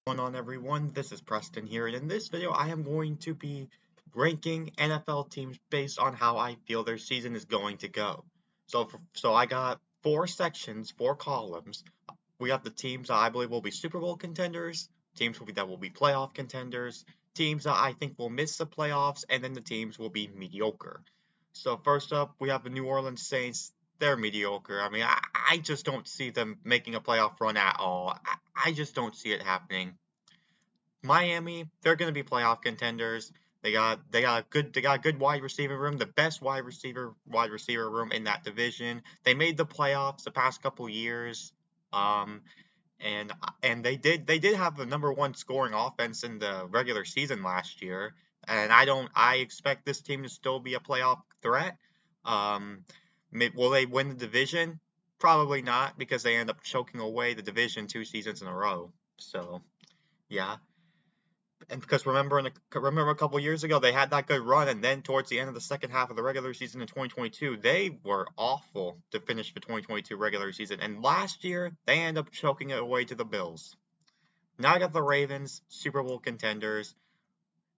Going on, everyone? This is Preston here, and in this video I am going to be ranking NFL teams based on how I feel their season is going to go. So I got four sections, four columns. We got the teams that I believe will be Super Bowl contenders, teams that will be playoff contenders, teams that I think will miss the playoffs, and then the teams will be mediocre. So first up, we have the New Orleans Saints. They're mediocre. I mean, I just don't see them making a playoff run at all. I just don't see it happening. Miami, they're going to be playoff contenders. They got a good wide receiver room, the best wide receiver room in that division. They made the playoffs the past couple years. Um and and they did have the number one scoring offense in the regular season last year. And I expect this team to still be a playoff threat. Um will they win the division? Probably not, because they end up choking away the division 2 seasons in a row. So, yeah. And because remember a couple years ago they had that good run, and then towards the end of the second half of the regular season in 2022 they were awful to finish the 2022 regular season, and last year they ended up choking it away to the Bills. Now I got the Ravens, Super Bowl contenders,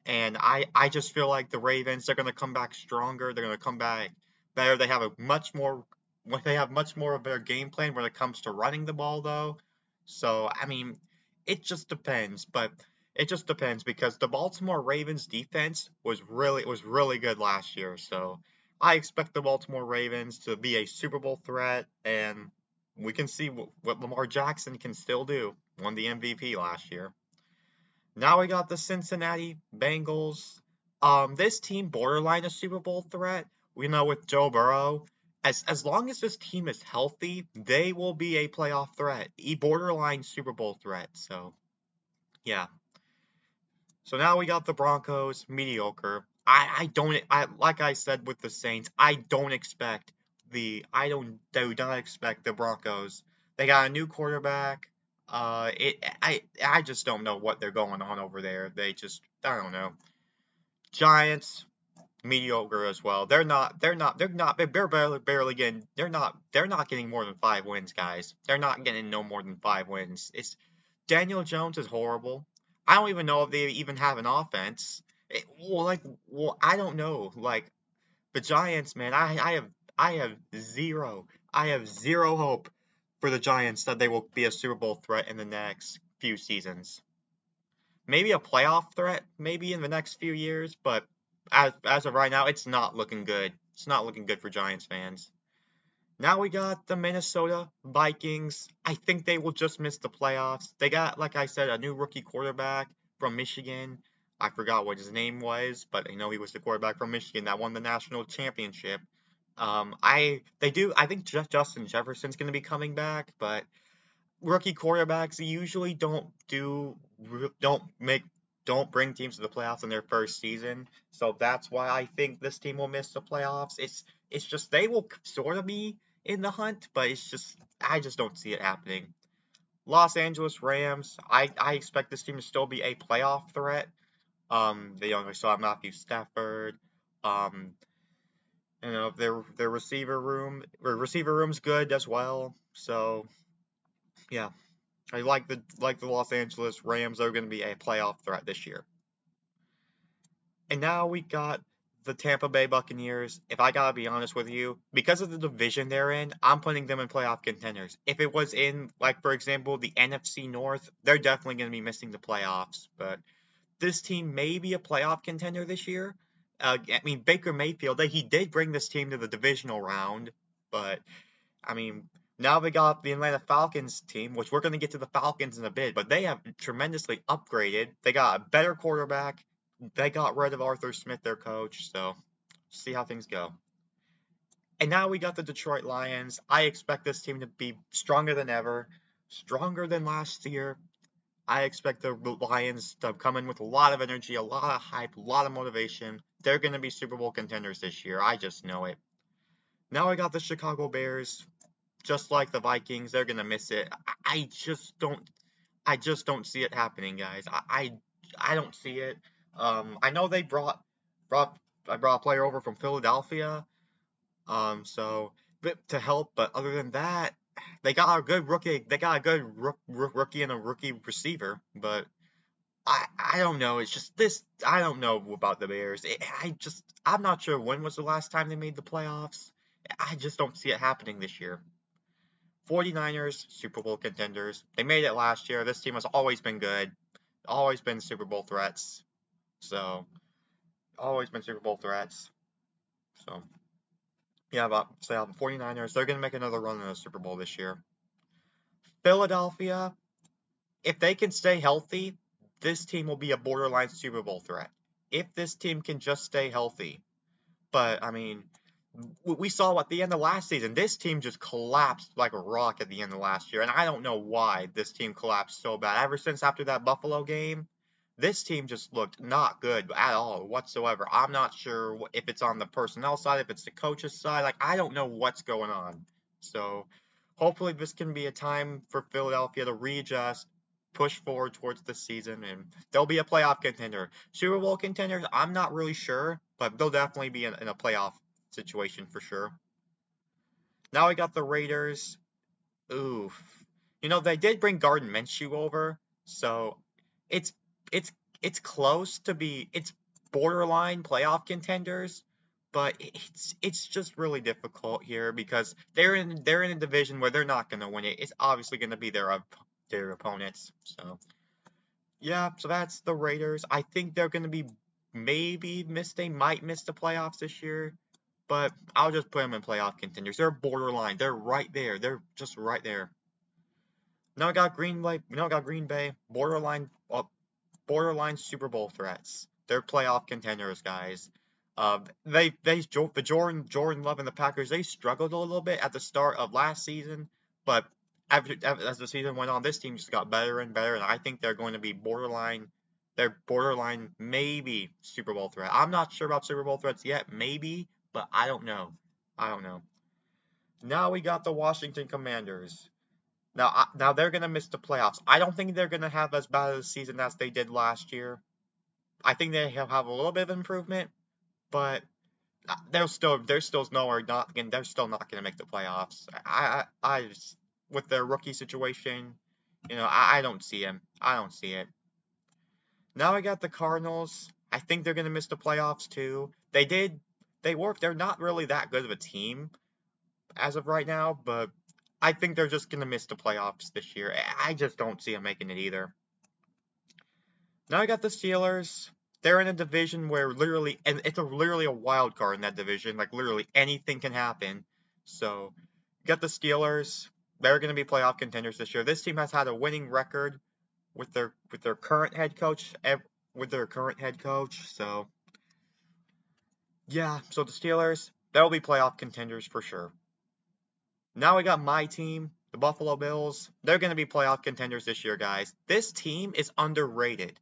and I just feel like the Ravens, they're going to come back stronger. They're going to come back better. They have much more of their game plan when it comes to running the ball, though. So, I mean, it just depends because the Baltimore Ravens defense was really good last year. So, I expect the Baltimore Ravens to be a Super Bowl threat, and we can see what Lamar Jackson can still do. Won the MVP last year. Now we got the Cincinnati Bengals. This team borderline a Super Bowl threat. We know with Joe Burrow, as long as this team is healthy, they will be a playoff threat, a borderline Super Bowl threat. So, yeah. So now we got the Broncos, mediocre. I don't I like I said with the Saints, I don't do not expect the Broncos. They got a new quarterback. I just don't know what they're going on over there. I don't know. Giants, mediocre as well. They're not getting more than 5 wins, guys. They're not getting no more than 5 wins. It's Daniel Jones is horrible. I don't even know if they even have an offense. I don't know. Like the Giants, man, I have zero hope for the Giants that they will be a Super Bowl threat in the next few seasons. Maybe a playoff threat, maybe in the next few years, but as of right now, it's not looking good. It's not looking good for Giants fans. Now we got the Minnesota Vikings. I think they will just miss the playoffs. They got, like I said, a new rookie quarterback from Michigan. I forgot what his name was, but I know he was the quarterback from Michigan that won the national championship. I think Justin Jefferson's going to be coming back, but rookie quarterbacks usually don't bring teams to the playoffs in their first season. So that's why I think this team will miss the playoffs. It's just they will sort of be in the hunt, but I just don't see it happening. Los Angeles Rams, I expect this team to still be a playoff threat. They only still have Matthew Stafford. Um, their receiver room's good as well. So, yeah. I like the Los Angeles Rams. Are going to be a playoff threat this year. And now we got the Tampa Bay Buccaneers. If I gotta be honest with you, because of the division they're in, I'm putting them in playoff contenders. If it was in, like, for example, the NFC North, they're definitely going to be missing the playoffs. But this team may be a playoff contender this year. I mean, Baker Mayfield, he did bring this team to the divisional round, but I mean, now they got the Atlanta Falcons team, which we're going to get to the Falcons in a bit, but they have tremendously upgraded. They got a better quarterback. They got rid of Arthur Smith, their coach. So, see how things go. And now we got the Detroit Lions. I expect this team to be stronger than ever, stronger than last year. I expect the Lions to come in with a lot of energy, a lot of hype, a lot of motivation. They're going to be Super Bowl contenders this year. I just know it. Now I got the Chicago Bears. Just like the Vikings, they're gonna miss it. I just don't see it happening, guys. I don't see it. I know they brought I brought a player over from Philadelphia, so to help, but other than that, they got a good rookie. They got a good rookie and a rookie receiver, but I don't know. It's just this. I don't know about the Bears. I'm not sure when was the last time they made the playoffs. I just don't see it happening this year. 49ers, Super Bowl contenders. They made it last year. This team has always been good. Always been Super Bowl threats. So, always been Super Bowl threats. So, yeah, about say the 49ers, they're going to make another run in the Super Bowl this year. Philadelphia, if they can stay healthy, this team will be a borderline Super Bowl threat. If this team can just stay healthy. But, I mean, we saw at the end of last season, this team just collapsed like a rock at the end of last year. And I don't know why this team collapsed so bad. Ever since after that Buffalo game, this team just looked not good at all whatsoever. I'm not sure if it's on the personnel side, if it's the coach's side. Like, I don't know what's going on. So, hopefully, this can be a time for Philadelphia to readjust, push forward towards the season, and they'll be a playoff contender. Super Bowl contenders, I'm not really sure, but they'll definitely be in a playoff situation for sure. Now we got the Raiders. Oof. They did bring Gardner Minshew over, so it's it's close to it's borderline playoff contenders, but it's just really difficult here because they're in a division where they're not going to win it. It's obviously going to be their opponents. So yeah, so that's the Raiders. I think they're going to be they might miss the playoffs this year, but I'll just put them in playoff contenders. They're borderline. They're right there. They're just right there. Now I got Green Bay. Now I got Green Bay. Borderline Super Bowl threats. They're playoff contenders, guys. The Jordan Love and the Packers, they struggled a little bit at the start of last season, but as the season went on, this team just got better and better, and I think they're going to be borderline. They're borderline, maybe Super Bowl threat. I'm not sure about Super Bowl threats yet, maybe, but I don't know. I don't know. Now we got the Washington Commanders. Now they're gonna miss the playoffs. I don't think they're gonna have as bad a season as they did last year. I think they have a little bit of improvement, but they're still nowhere not again. They're still not gonna make the playoffs. I just, with their rookie situation, I don't see him. I don't see it. Now I got the Cardinals. I think they're gonna miss the playoffs too. They're not really that good of a team as of right now, but I think they're just going to miss the playoffs this year. I just don't see them making it either. Now I got the Steelers. They're in a division where and it's literally a wild card in that division. Like, literally anything can happen. So, you got the Steelers. They're going to be playoff contenders this year. This team has had a winning record with their current head coach. So, yeah. So, the Steelers, they'll be playoff contenders for sure. Now we got my team, the Buffalo Bills. They're going to be playoff contenders this year, guys. This team is underrated.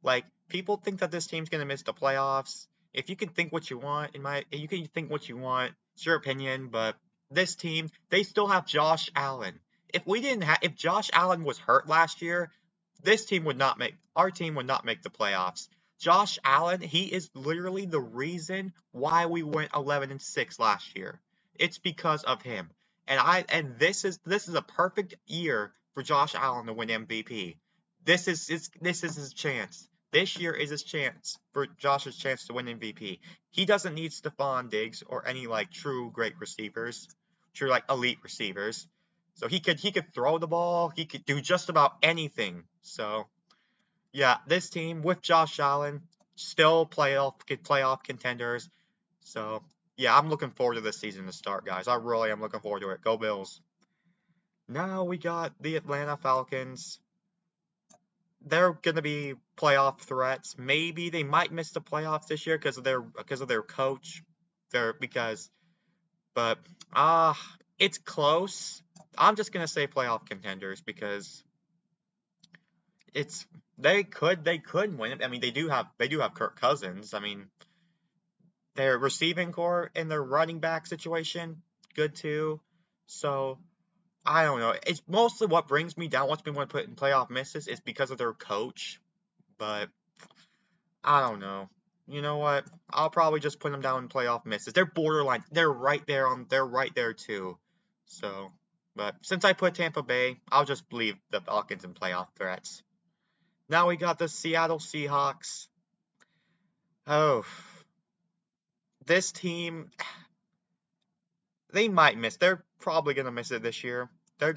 Like, people think that this team's going to miss the playoffs. If you can think what you want, you can think what you want. It's your opinion, but this team, they still have Josh Allen. If Josh Allen was hurt last year, our team would not make the playoffs. Josh Allen, he is literally the reason why we went 11-6 last year. It's because of him. And this is a perfect year for Josh Allen to win MVP. This is his chance. This year is his chance for Josh's chance to win MVP. He doesn't need Stephon Diggs or any like true great receivers, true like elite receivers. So he could throw the ball. He could do just about anything. So yeah, this team with Josh Allen still playoff contenders. So yeah, I'm looking forward to this season to start, guys. I really am looking forward to it. Go Bills. Now we got the Atlanta Falcons. They're gonna be playoff threats. Maybe they might miss the playoffs this year because of their coach. But it's close. I'm just gonna say playoff contenders because it's they could win it. I mean, they do have Kirk Cousins. I mean, their receiving core and their running back situation good too. So I don't know. It's mostly what brings me down. What's been want to put in playoff misses is because of their coach. But I don't know. You know what? I'll probably just put them down in playoff misses. They're borderline. They're right there They're right there too. So, but since I put Tampa Bay, I'll just leave the Falcons in playoff threats. Now we got the Seattle Seahawks. Oh, this team, they might miss. They're probably gonna miss it this year. They're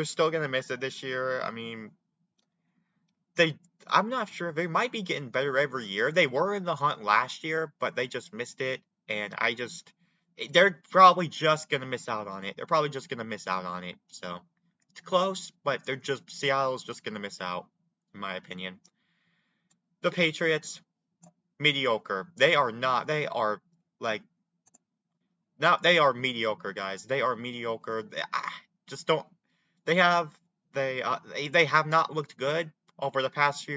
still gonna miss it this year. I mean, they I'm not sure. They might be getting better every year. They were in the hunt last year, but they just missed it. And they're probably just gonna miss out on it. They're probably just gonna miss out on it. So it's close, but Seattle's just gonna miss out, in my opinion. The Patriots, mediocre. They are not. They are like now. They are mediocre, guys. They are mediocre. Just don't. They have they have not looked good over the past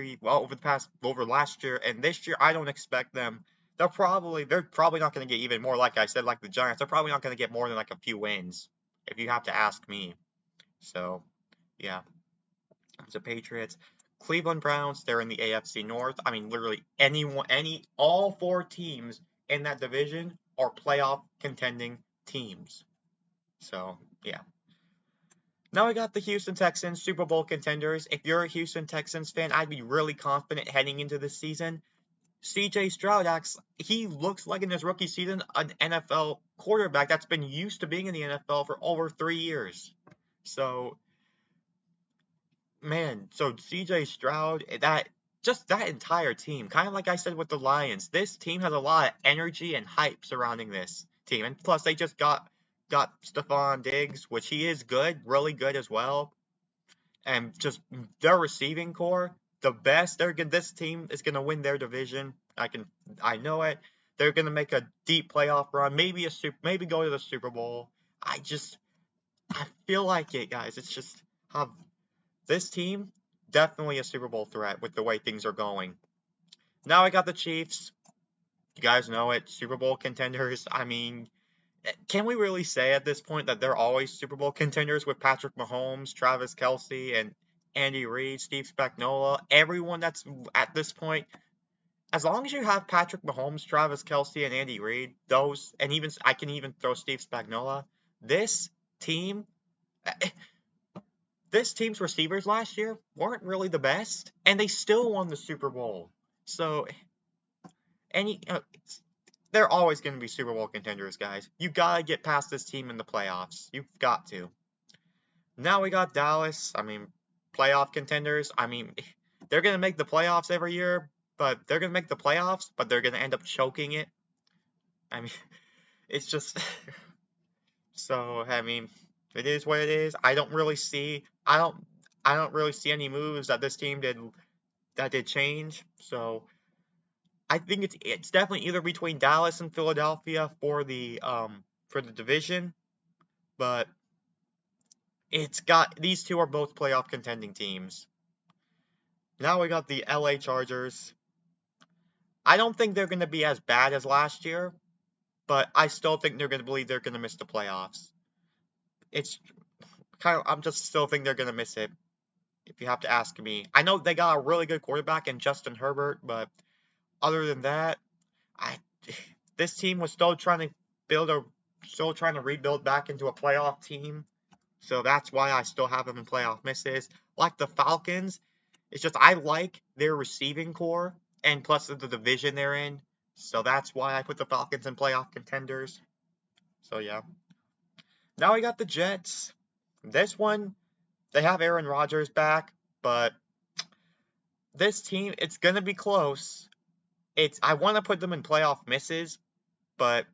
over last year and this year. I don't expect them. They're probably not going to get even more. Like I said, like the Giants, they're probably not going to get more than like a few wins, if you have to ask me. So yeah, the Patriots, Cleveland Browns, they're in the AFC North. I mean, literally all four teams in that division are playoff contending teams. So yeah. Now I got the Houston Texans, Super Bowl contenders. If you're a Houston Texans fan, I'd be really confident heading into this season. CJ Stroud he looks like in his rookie season an NFL quarterback that's been used to being in the NFL for over 3 years. So, man, so CJ Stroud, that entire team, kind of like I said with the Lions, this team has a lot of energy and hype surrounding this team. And plus, they just got Stephon Diggs, which he is good, really good as well. And just their receiving core, the best. This team is gonna win their division. I know it. They're gonna make a deep playoff run, maybe go to the Super Bowl. I feel like it, guys. It's just have this team definitely a Super Bowl threat with the way things are going. Now I got the Chiefs. You guys know it, Super Bowl contenders. I mean, can we really say at this point that they're always Super Bowl contenders with Patrick Mahomes, Travis Kelce, and Andy Reid, Steve Spagnuolo, everyone that's at this point, as long as you have Patrick Mahomes, Travis Kelce, and Andy Reid, I can even throw Steve Spagnuolo, this team, this team's receivers last year weren't really the best, and they still won the Super Bowl. So, any they're always going to be Super Bowl contenders, guys. You gotta get past this team in the playoffs. You've got to. Now we got Dallas. I mean, playoff contenders. I mean, they're gonna make the playoffs every year, but they're gonna make the playoffs, but they're gonna end up choking it. I mean, it's just so. I mean, it is what it is. I don't really see any moves that this team did change. So I think it's definitely either between Dallas and Philadelphia for the division, but these two are both playoff contending teams. Now we got the LA Chargers. I don't think they're going to be as bad as last year, but I still think they're going to believe they're going to miss the playoffs. It's I'm just still think they're going to miss it. If you have to ask me, I know they got a really good quarterback in Justin Herbert, but other than that, I this team was still trying to rebuild back into a playoff team. So that's why I still have them in playoff misses. Like the Falcons, it's just I like their receiving core and plus the division they're in. So that's why I put the Falcons in playoff contenders. So yeah. Now I got the Jets. This one, they have Aaron Rodgers back, but this team, it's gonna be close. I want to put them in playoff misses, but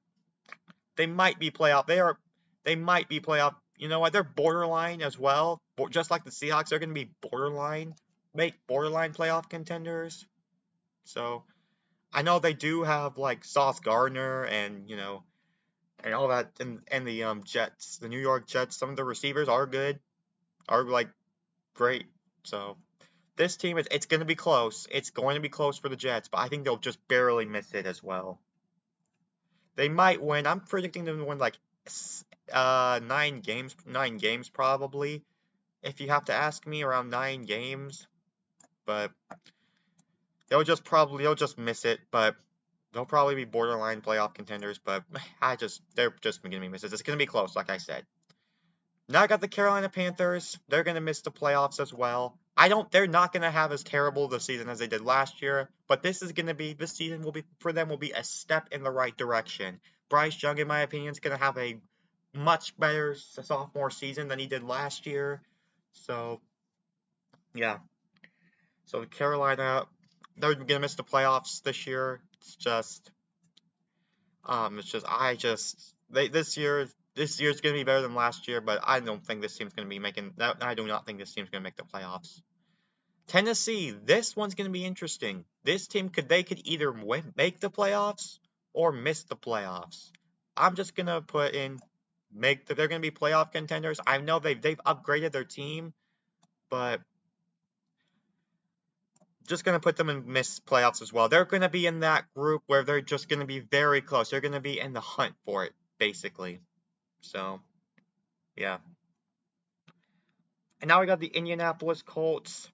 they might be playoff. They might be playoff. You know what? They're borderline as well. Just like the Seahawks, they're going to be borderline playoff contenders. So I know they do have like Sauce Gardner and and all that, and the Jets, the New York Jets. Some of the receivers are good, are like great. So this team it's going to be close. It's going to be close for the Jets, but I think they'll just barely miss it as well. They might win. I'm predicting them to win like 9 games probably. If you have to ask me, around 9 games. But they'll just miss it. But they'll probably be borderline playoff contenders. But they're just gonna be misses. It's gonna be close, like I said. Now I got the Carolina Panthers. They're gonna miss the playoffs as well. they're not going to have as terrible the season as they did last year, but this season will be, for them, will be a step in the right direction. Bryce Young, in my opinion, is going to have a much better sophomore season than he did last year. So, yeah. So Carolina, they're going to miss the playoffs this year. This year's going to be better than last year, but I don't think this team's going to be making, I do not think this team's going to make the playoffs. Tennessee, this one's going to be interesting. This team could either make the playoffs or miss the playoffs. I'm just going to put in they're going to be playoff contenders. I know they've upgraded their team, but just going to put them in miss playoffs as well. They're going to be in that group where they're just going to be very close. They're going to be in the hunt for it, basically. So, yeah. And now we got the Indianapolis Colts.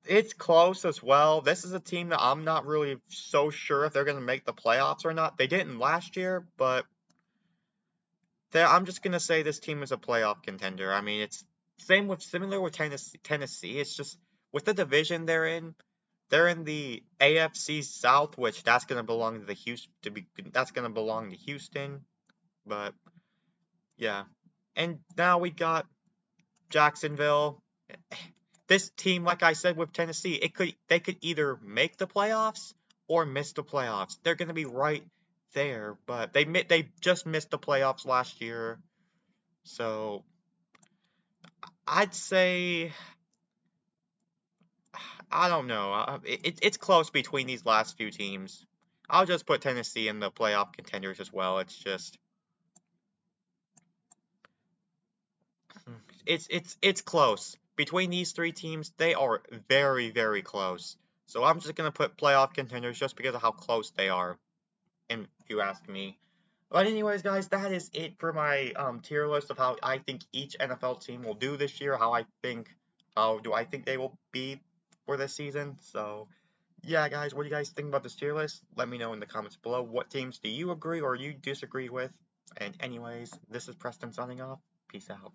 It's close as well. This is a team that I'm not really so sure if they're going to make the playoffs or not. They didn't last year, but I'm just going to say this team is a playoff contender. I mean, it's similar with Tennessee. It's just with the division they're in the AFC South, which that's going to belong to that's going to belong to Houston. But yeah, and now we got Jacksonville. This team, like I said with Tennessee, they could either make the playoffs or miss the playoffs. They're going to be right there, but they just missed the playoffs last year. So I'd say, I don't know. It's close between these last few teams. I'll just put Tennessee in the playoff contenders as well. It's just it's close. Between these three teams, they are very, very close. So I'm just gonna put playoff contenders just because of how close they are, and if you ask me. But anyways, guys, that is it for my tier list of how I think each NFL team will do this year. How do I think they will be for this season? So yeah, guys, what do you guys think about this tier list? Let me know in the comments below. What teams do you agree or you disagree with? And anyways, this is Preston signing off. Peace out.